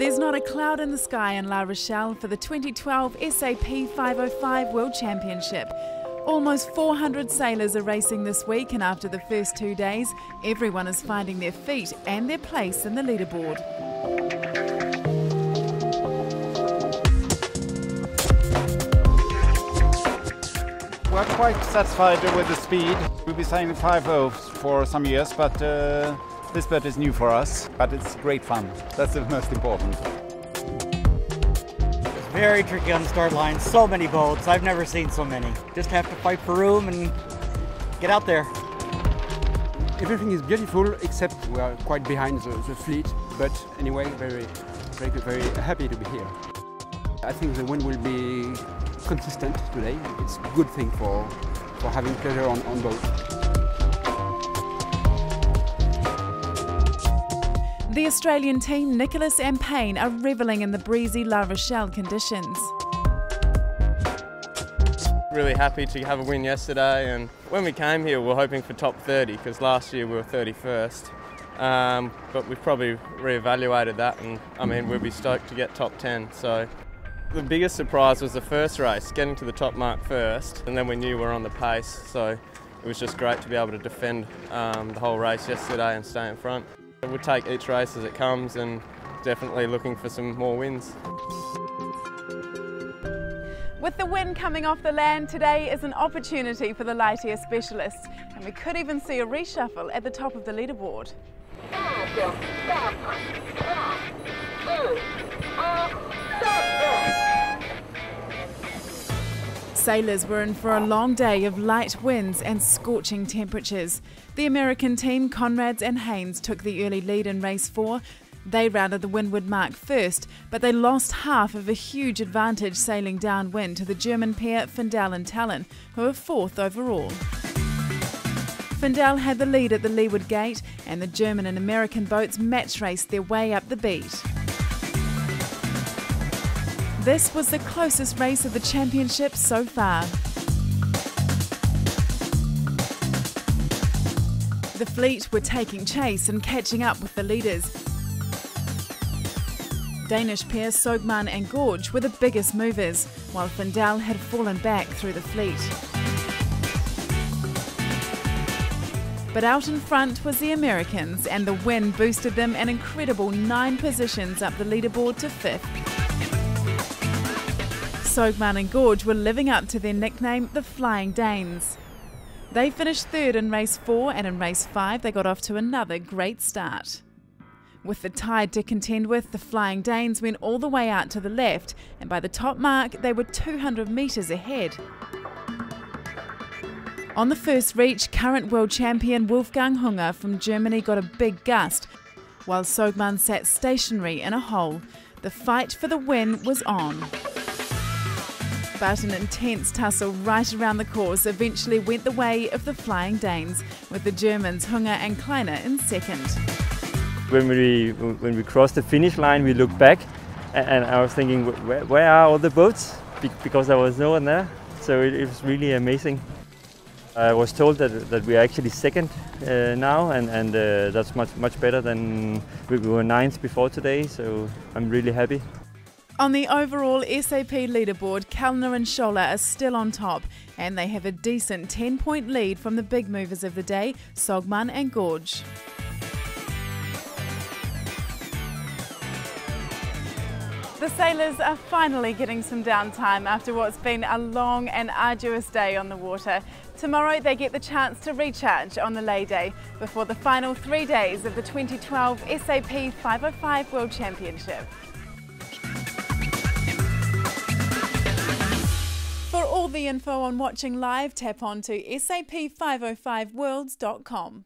There's not a cloud in the sky in La Rochelle for the 2012 SAP 505 World Championship. Almost 400 sailors are racing this week, and after the first 2 days, everyone is finding their feet and their place in the leaderboard. We're quite satisfied with the speed. We've been sailing 5.0 for some years, but this bit is new for us. But it's great fun. That's the most important. It's very tricky on the start line. So many boats. I've never seen so many. Just have to fight for room and get out there. Everything is beautiful, except we are quite behind the fleet. But anyway, very happy to be here. I think the wind will be consistent today. It's a good thing for having pleasure on boat. The Australian team, Nicholas and Payne, are revelling in the breezy La Rochelle conditions. Really happy to have a win yesterday, and when we came here we were hoping for top 30 because last year we were 31st. But we've probably re-evaluated that, and I mean we'll be stoked to get top 10. So the biggest surprise was the first race, getting to the top mark first, and then we knew we were on the pace, so it was just great to be able to defend the whole race yesterday and stay in front. We'll take each race as it comes, and definitely looking for some more wins. With the wind coming off the land, today is an opportunity for the light air specialists, and we could even see a reshuffle at the top of the leaderboard. Sailors were in for a long day of light winds and scorching temperatures. The American team, Conrads and Haynes, took the early lead in race 4. They rounded the windward mark first, but they lost half of a huge advantage sailing downwind to the German pair Findel and Talon, who were 4th overall. Findel had the lead at the leeward gate, and the German and American boats match raced their way up the beat. This was the closest race of the championship so far. The fleet were taking chase and catching up with the leaders. Danish pair Sogman and Gorge were the biggest movers, while Findel had fallen back through the fleet. But out in front was the Americans, and the wind boosted them an incredible 9 positions up the leaderboard to 5th. Sogman and Gorge were living up to their nickname, the Flying Danes. They finished 3rd in race 4, and in race 5 they got off to another great start. With the tide to contend with, the Flying Danes went all the way out to the left, and by the top mark they were 200 metres ahead. On the first reach, current world champion Wolfgang Hunger from Germany got a big gust, while Sogman sat stationary in a hole. The fight for the win was on. But an intense tussle right around the course eventually went the way of the Flying Danes, with the Germans Hunger and Kleiner in 2nd. When we crossed the finish line, we looked back, and I was thinking, where are all the boats? Because there was no one there. So it was really amazing. I was told that we are actually 2nd now, and that's much better than we were 9th before today. So I'm really happy. On the overall SAP leaderboard, Kellner and Scholler are still on top, and they have a decent 10-point lead from the big movers of the day, Sogman and Gorge. The sailors are finally getting some downtime after what's been a long and arduous day on the water. Tomorrow they get the chance to recharge on the lay day before the final 3 days of the 2012 SAP 505 World Championship. For all the info on watching live, tap on to sap505worlds.com.